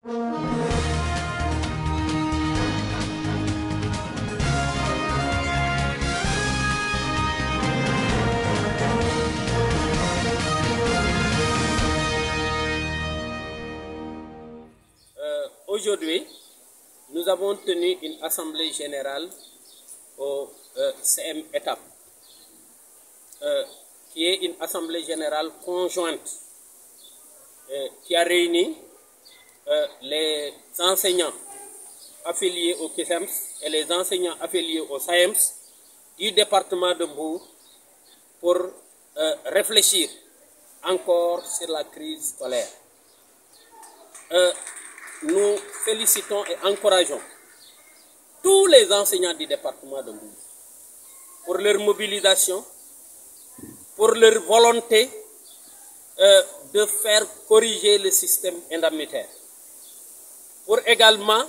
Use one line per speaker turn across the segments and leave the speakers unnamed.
Aujourd'hui, nous avons tenu une assemblée générale au CM Étape, qui est une assemblée générale conjointe qui a réuni les enseignants affiliés au KISEMS et les enseignants affiliés au SAEMS du département de Mbour pour réfléchir encore sur la crise scolaire. Nous félicitons et encourageons tous les enseignants du département de Mbour pour leur mobilisation, pour leur volonté de faire corriger le système indemnitaire, pour également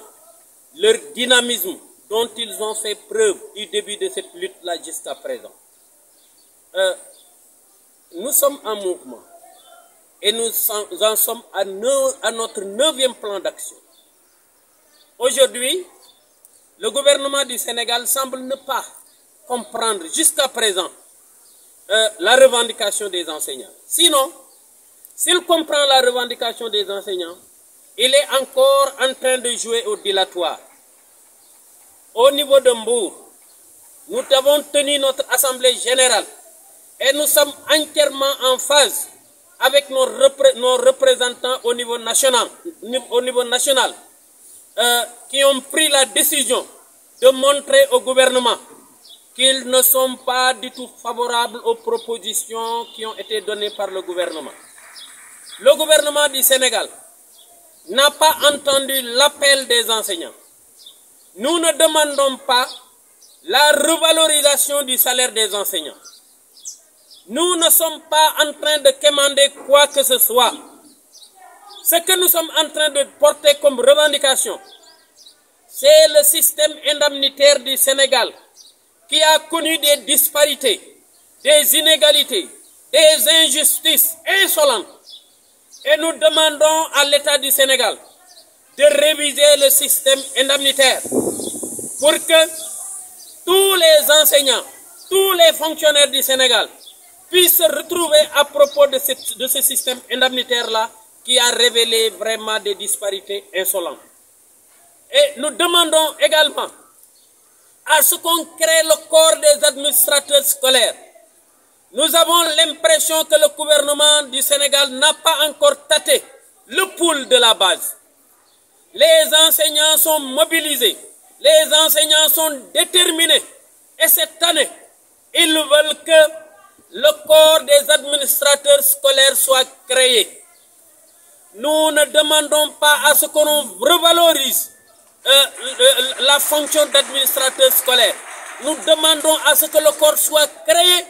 leur dynamisme dont ils ont fait preuve du début de cette lutte-là jusqu'à présent. Nous sommes en mouvement et nous en sommes à notre 9e plan d'action. Aujourd'hui, le gouvernement du Sénégal semble ne pas comprendre jusqu'à présent la revendication des enseignants. Sinon, s'il comprend la revendication des enseignants, il est encore en train de jouer au dilatoire. Au niveau de Mbour, nous avons tenu notre assemblée générale et nous sommes entièrement en phase avec nos représentants au niveau national, qui ont pris la décision de montrer au gouvernement qu'ils ne sont pas du tout favorables aux propositions qui ont été données par le gouvernement. Le gouvernement du Sénégal n'a pas entendu l'appel des enseignants. Nous ne demandons pas la revalorisation du salaire des enseignants. Nous ne sommes pas en train de quémander quoi que ce soit. Ce que nous sommes en train de porter comme revendication, c'est le système indemnitaire du Sénégal qui a connu des disparités, des inégalités, des injustices insolentes. Et nous demandons à l'État du Sénégal de réviser le système indemnitaire pour que tous les enseignants, tous les fonctionnaires du Sénégal puissent se retrouver à propos de ce système indemnitaire-là qui a révélé vraiment des disparités insolentes. Et nous demandons également à ce qu'on crée le corps des administrateurs scolaires. Nous avons l'impression que le gouvernement du Sénégal n'a pas encore tâté le pouls de la base. Les enseignants sont mobilisés, les enseignants sont déterminés. Et cette année, ils veulent que le corps des administrateurs scolaires soit créé. Nous ne demandons pas à ce qu'on revalorise la fonction d'administrateur scolaire. Nous demandons à ce que le corps soit créé,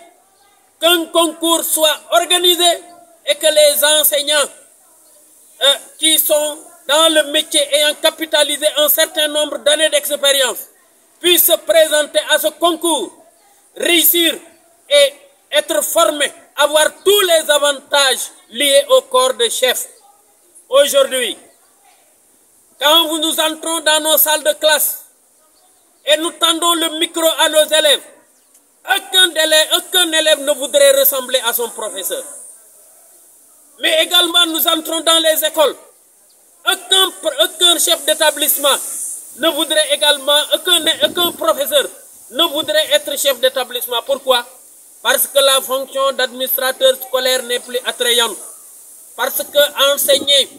qu'un concours soit organisé et que les enseignants qui sont dans le métier ayant capitalisé un certain nombre d'années d'expérience puissent se présenter à ce concours, réussir et être formés, avoir tous les avantages liés au corps de chef. Aujourd'hui, quand nous entrons dans nos salles de classe et nous tendons le micro à nos élèves, aucun élève ne voudrait ressembler à son professeur. Mais également, nous entrons dans les écoles. Aucun chef d'établissement ne voudrait également, aucun professeur ne voudrait être chef d'établissement. Pourquoi? Parce que la fonction d'administrateur scolaire n'est plus attrayante. Parce que enseigner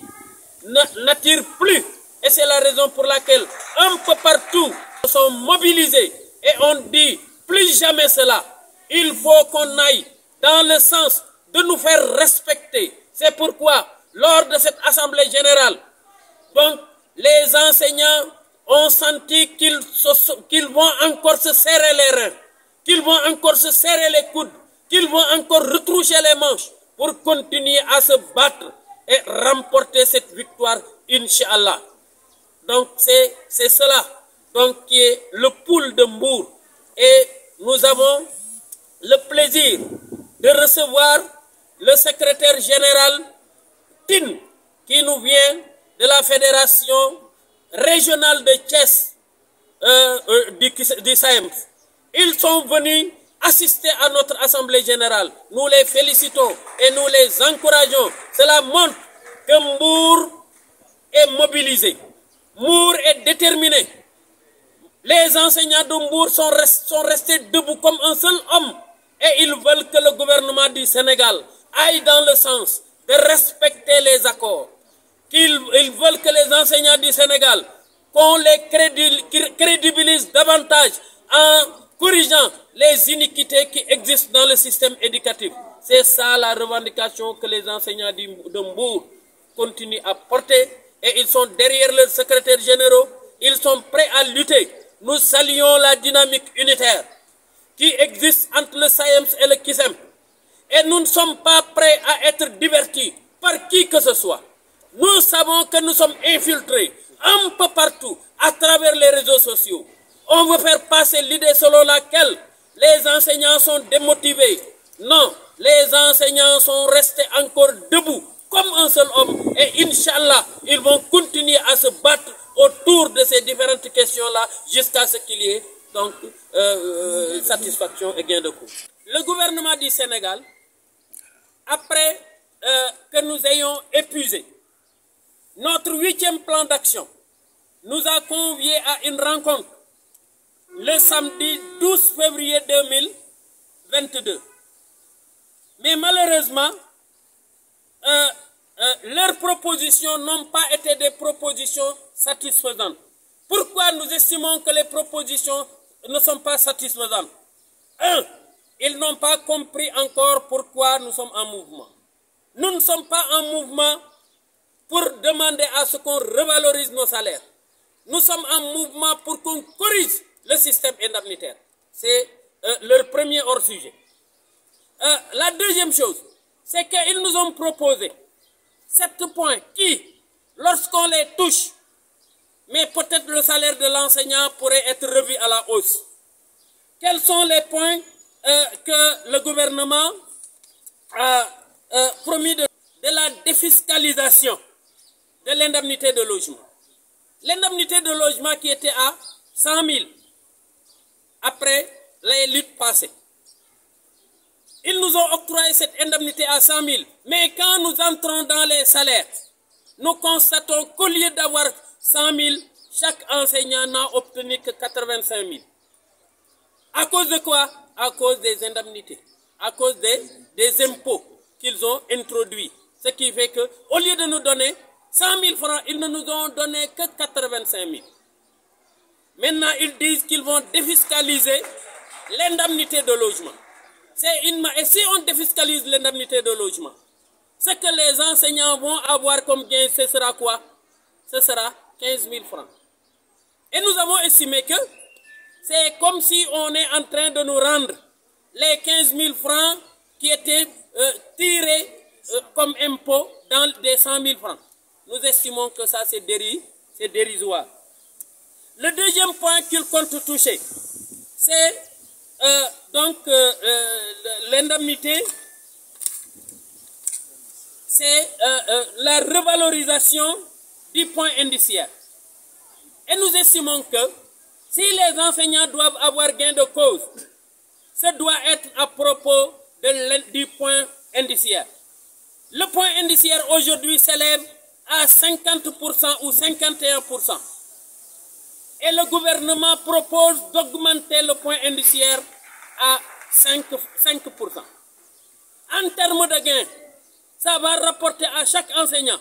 n'attire plus. Et c'est la raison pour laquelle un peu partout nous sommes mobilisés et on dit plus jamais cela. Il faut qu'on aille dans le sens de nous faire respecter. C'est pourquoi, lors de cette assemblée générale, donc, les enseignants ont senti qu'ils vont encore se serrer les reins, qu'ils vont encore se serrer les coudes, qu'ils vont encore retroucher les manches pour continuer à se battre et remporter cette victoire, Inch'Allah. Donc, c'est cela donc, qui est le pool de Mbour. Et nous avons le plaisir de recevoir le secrétaire général TIN qui nous vient de la Fédération régionale de Thiès du SAEMS. Ils sont venus assister à notre Assemblée générale. Nous les félicitons et nous les encourageons. Cela montre que Mbour est mobilisé. Mbour est déterminé. Les enseignants de Mbour sont restés debout comme un seul homme. Et ils veulent que le gouvernement du Sénégal aille dans le sens de respecter les accords. Ils veulent que les enseignants du Sénégal, qu'on les crédibilise davantage en corrigeant les iniquités qui existent dans le système éducatif. C'est ça la revendication que les enseignants de Mbour continuent à porter. Et ils sont derrière leurs secrétaires généraux. Ils sont prêts à lutter. Nous saluons la dynamique unitaire qui existe entre le SAEMS et le KISEM. Et nous ne sommes pas prêts à être divertis par qui que ce soit. Nous savons que nous sommes infiltrés un peu partout à travers les réseaux sociaux. On veut faire passer l'idée selon laquelle les enseignants sont démotivés. Non, les enseignants sont restés encore debout comme un seul homme. Et Inch'Allah, ils vont continuer à se battre autour de ces différentes questions-là jusqu'à ce qu'il y ait donc satisfaction et gain de cause. Le gouvernement du Sénégal, après que nous ayons épuisé notre 8e plan d'action, nous a conviés à une rencontre le samedi 12 février 2022. Mais malheureusement, leurs propositions n'ont pas été des propositions satisfaisantes. Pourquoi nous estimons que les propositions ne sont pas satisfaisantes? 1. Ils n'ont pas compris encore pourquoi nous sommes en mouvement. Nous ne sommes pas en mouvement pour demander à ce qu'on revalorise nos salaires. Nous sommes en mouvement pour qu'on corrige le système indemnitaire. C'est leur premier hors-sujet. La deuxième chose, c'est qu'ils nous ont proposé 7 points qui, lorsqu'on les touche, mais peut-être le salaire de l'enseignant pourrait être revu à la hausse. Quels sont les points que le gouvernement a promis de la défiscalisation de l'indemnité de logement? L'indemnité de logement qui était à 100 000 après les luttes passées. Ils nous ont octroyé cette indemnité à 100 000. Mais quand nous entrons dans les salaires, nous constatons qu'au lieu d'avoir 100 000, chaque enseignant n'a obtenu que 85 000. À cause de quoi? À cause des indemnités, à cause des impôts qu'ils ont introduits. Ce qui fait qu'au lieu de nous donner 100 000 francs, ils ne nous ont donné que 85 000. Maintenant, ils disent qu'ils vont défiscaliser l'indemnité de logement. Et si on défiscalise l'indemnité de logement, ce que les enseignants vont avoir comme gain, ce sera quoi? Ce sera 15 000 francs. Et nous avons estimé que c'est comme si on est en train de nous rendre les 15 000 francs qui étaient tirés comme impôt dans des 100 000 francs. Nous estimons que ça c'est dérisoire. Le deuxième point qu'ils comptent toucher, c'est l'indemnité, c'est la revalorisation du point indiciaire. Et nous estimons que si les enseignants doivent avoir gain de cause, ça doit être à propos du point indiciaire. Le point indiciaire aujourd'hui s'élève à 50% ou 51%. Et le gouvernement propose d'augmenter le point indiciaire à 5%. En termes de gains, ça va rapporter à chaque enseignant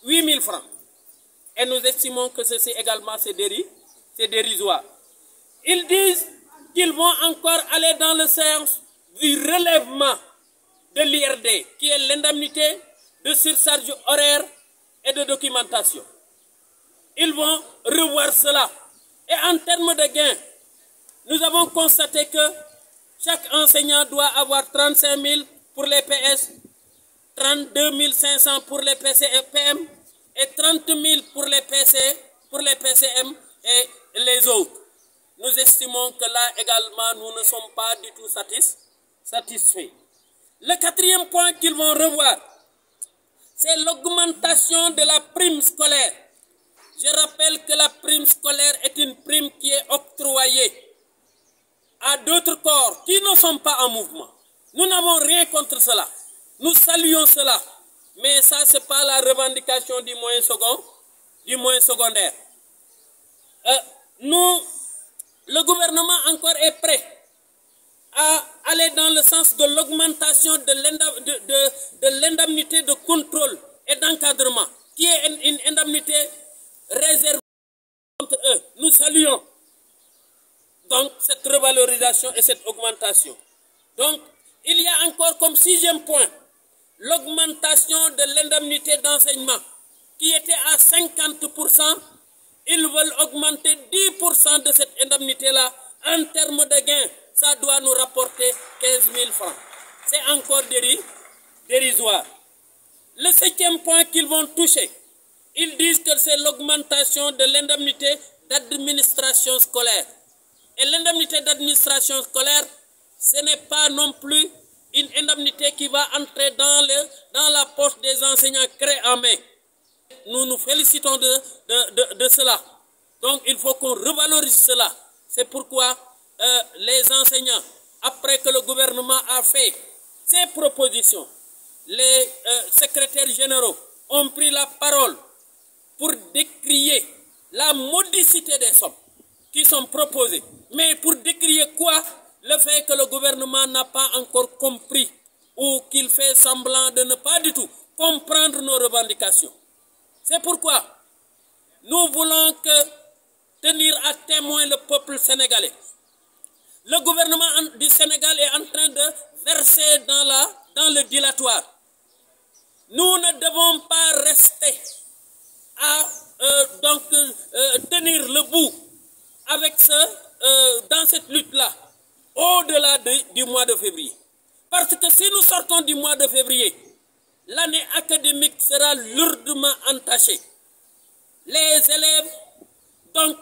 8 000 francs. Et nous estimons que ceci également c'est dérisoire. Ils disent qu'ils vont encore aller dans le sens du relèvement de l'IRD, qui est l'indemnité de surcharge horaire et de documentation. Ils vont revoir cela. Et en termes de gains, nous avons constaté que chaque enseignant doit avoir 35 000 pour les PS, 32 500 pour les PCM et 30 000 pour les PCM et les autres. Nous estimons que là également, nous ne sommes pas du tout satisfaits. Le quatrième point qu'ils vont revoir, c'est l'augmentation de la prime scolaire. Je rappelle que la prime scolaire est une prime qui est octroyée à d'autres corps qui ne sont pas en mouvement. Nous n'avons rien contre cela. Nous saluons cela. Mais ça, ce n'est pas la revendication du moyen secondaire. Le gouvernement encore est prêt à aller dans le sens de l'augmentation de l'indemnité de contrôle et d'encadrement, qui est une indemnité réservée contre eux. Nous saluons donc cette revalorisation et cette augmentation. Donc, il y a encore comme 6e point, l'augmentation de l'indemnité d'enseignement, qui était à 50%. Ils veulent augmenter 10% de cette indemnité-là. En termes de gains, ça doit nous rapporter 15 000 francs. C'est encore dérisoire. Le 7e point qu'ils vont toucher, ils disent que c'est l'augmentation de l'indemnité d'administration scolaire. Et l'indemnité d'administration scolaire, ce n'est pas non plus une indemnité qui va entrer dans la poche des enseignants clé en main. Nous nous félicitons de cela. Donc il faut qu'on revalorise cela. C'est pourquoi les enseignants, après que le gouvernement a fait ses propositions, les secrétaires généraux ont pris la parole pour décrier la modicité des sommes qui sont proposées. Mais pour décrier quoi? Le fait que le gouvernement n'a pas encore compris ou qu'il fait semblant de ne pas du tout comprendre nos revendications. C'est pourquoi nous voulons tenir à témoin le peuple sénégalais. Le gouvernement du Sénégal est en train de verser dans le dilatoire. Nous ne devons pas rester à tenir le bout avec dans cette lutte-là, au-delà du mois de février. Parce que si nous sortons du mois de février, l'année académique sera lourdement entachée. Les élèves, donc,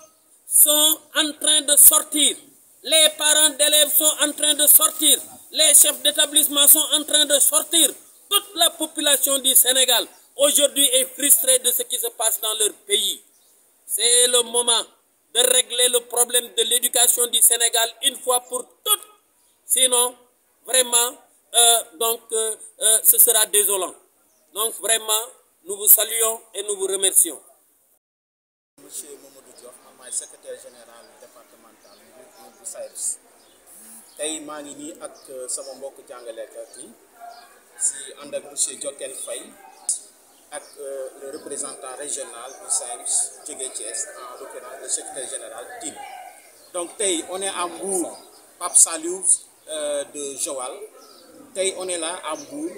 sont en train de sortir. Les parents d'élèves sont en train de sortir. Les chefs d'établissement sont en train de sortir. Toute la population du Sénégal, aujourd'hui, est frustrée de ce qui se passe dans leur pays. C'est le moment de régler le problème de l'éducation du Sénégal une fois pour toutes. Sinon, vraiment, ce sera désolant. Donc vraiment, nous vous saluons et nous vous remercions.
Monsieur Mamadou Diop, je suis secrétaire général départemental du SAEPS. Tey maa ngi nii ak sama mbokk jàngalekat yi si ànd ak monsieur Diokel Faye ak le représentant régional du SAEPS jóge Thiès, en l'occurrence le secrétaire général Tine. Donc tey on est à Mbour, Pape Saliou de Joal. Tey on est là à Mbour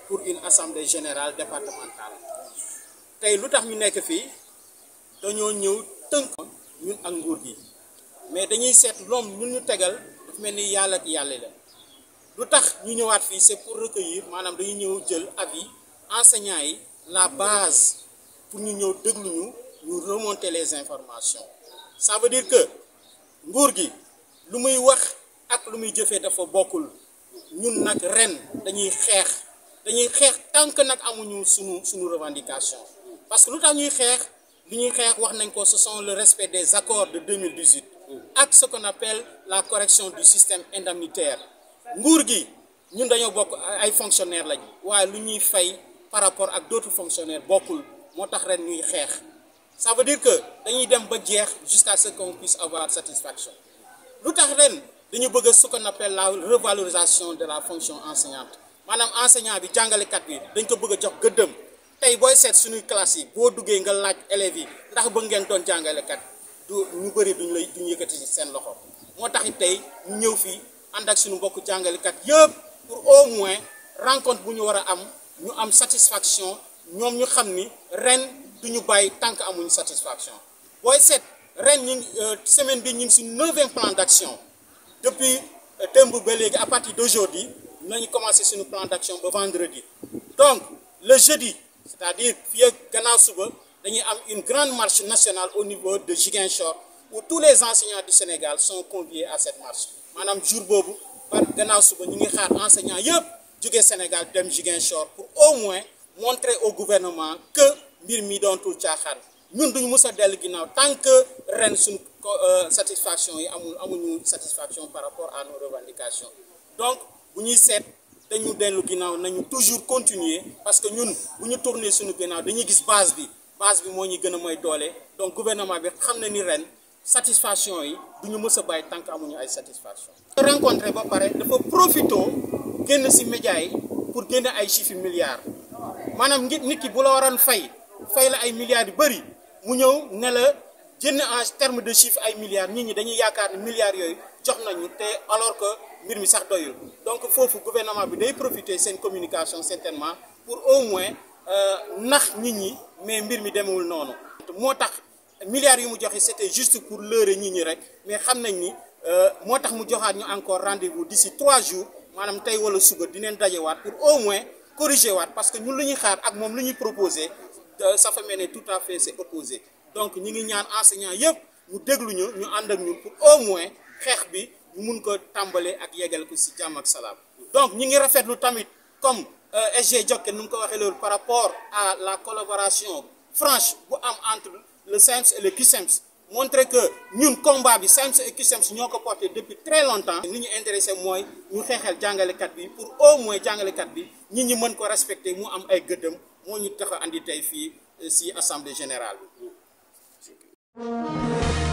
pour une assemblée générale départementale. Tey lu tax ñu nekk fii dañoo ñëw tënk ñun ak nguur gi mais dañuy seet loom ñun ñu tegal dafa mel ni yàlla ak yàlla la. Lu tax ñu ñëwaat fii c'est pour recueillir maanaam dañuy ñëw jël avis enseignants yi, la base pour ñu ñëw déglu ñu remonter les informations. Ça veut dire que nguur gi lu muy wax ak lu muy jëfee dafa bokkul. Ñun nag ren dañuy xeex tant que nag amuñu suñu revendication. Parce que lu tax ñuy xeex li ñuy xeex wax nañ ko, ce sont le respect des accords de 2018 ak ce qu'on appelle la correction du système indemnitaire. Nguur gi ñun dañoo bokk ay fonctionnaires lañ waaye lu ñuy fay par rapport ak d'autres fonctionnaires bokkul, moo tax ren ñuy xeex. Ça veut dire que dañuy dem ba jeex jusqu'à ce qu'on puisse avoir satisfaction. Lu tax ren dañu bëgg ce qu'on appelle la revalorisation de la fonction enseignante. Maanaam enseignant bi jàngalekat bi dañ ko bëgg a jox gëddëm. Tey booy seet suñuy classe yi boo duggee nga laaj élèves yi ndax bëgg ngeen doon jàngalekat du ñu bëri duñu yëkkati ci seen loxo. Moo tax it tey ñu ñëw fii ànd ak suñu mbokku jàngalekat yëpp pour au moins rencontre bu ñu war a am ñu am satisfaction, ñoom ñu xam ni ren duñu bàyyi tant que amuñu satisfaction. Booy seet ren semaine bi ñu ngi ci 9e plan d'action. Depuis démb ba léegi à partir d'aujourd'hui nañu commencé suñu plan d'action ba vendredi. Donc le jeudi, c'est-à-dire fii ak gannaaw suba dañuy am une grande marche nationale au niveau de Ziguinchor où tous les enseignants du Sénégal sont conviés à cette marche. Maanaam jour boobu par gannaaw suba ñu ngi xaar enseignants yëpp jóge Sénégal dem Ziguinchor pour au moins montrer au gouvernement que mbir mi dootul caaxaan ñun duñu mës a dellu ginnaaw tant que ren suñu satisfaction yi amuñu satisfaction par rapport à nos revendications donc bu ñuy seet dañu dellu ginnaaw nañu toujours continuer parce que ñun bu ñu tourner suñu ginnaaw dañuy gis base bi moo ñu gën a mooy doole donc gouvernement bi xam na ni ren satisfaction yi duñu mës a bàyyi tant que amuñu ay satisfaction rencontré ba pare dafa profito génn ci médias yi pour génne ay chiffres milliards maanaam nit ki bu la waroon fay la ay milliards yu bëri mu ñëw ne la jënd en terme de chiffre ay milliards nit ñi dañuy yaakaar ne milliards yooyu jox nañu te alors que mbir mi sax doyul donc foofu gouvernement bi day profiter seen communication certainement pour au moins nax nit ñi mais mbir mi demewul noonu moo tax milliards yu mu joxe c'était juste pour leurrer nit ñi rek mais xam nañ ni moo tax mu joxaat ñu encore rendez-vous d'ici 3 jours maanaam tey wala suba dinañ dajewaat pour au moins corriger waat parce que ñun lu ñuy xaar ak moom lu ñuy proposer ça fait mel ne tout à fait c'est opposé donc ñi ngi ñaan enseignants yëpp ñu déglu ñu ànd ak ñun pour au moins xeex bi ñu mun ko tàmbalee ak yegal ko ci jàmm ak salaam donc ñi ngi rafetlu tamit comme SG Jokkeen nu mu ko waxee loolu par rapport à la collaboration franche bu am entre le SAEMS et le CUSEMS montrer que ñun combat bi SAEMS et CUSEMS ñoo ko porté depuis très longtemps li ñu intéressé mooy ñu xeexal jàngalekat bi pour au moins jàngalekat bi nit ñi mën ko respecter mu am ay gëddëm moo ñu tax a andi tey fii ci assemblée générale bi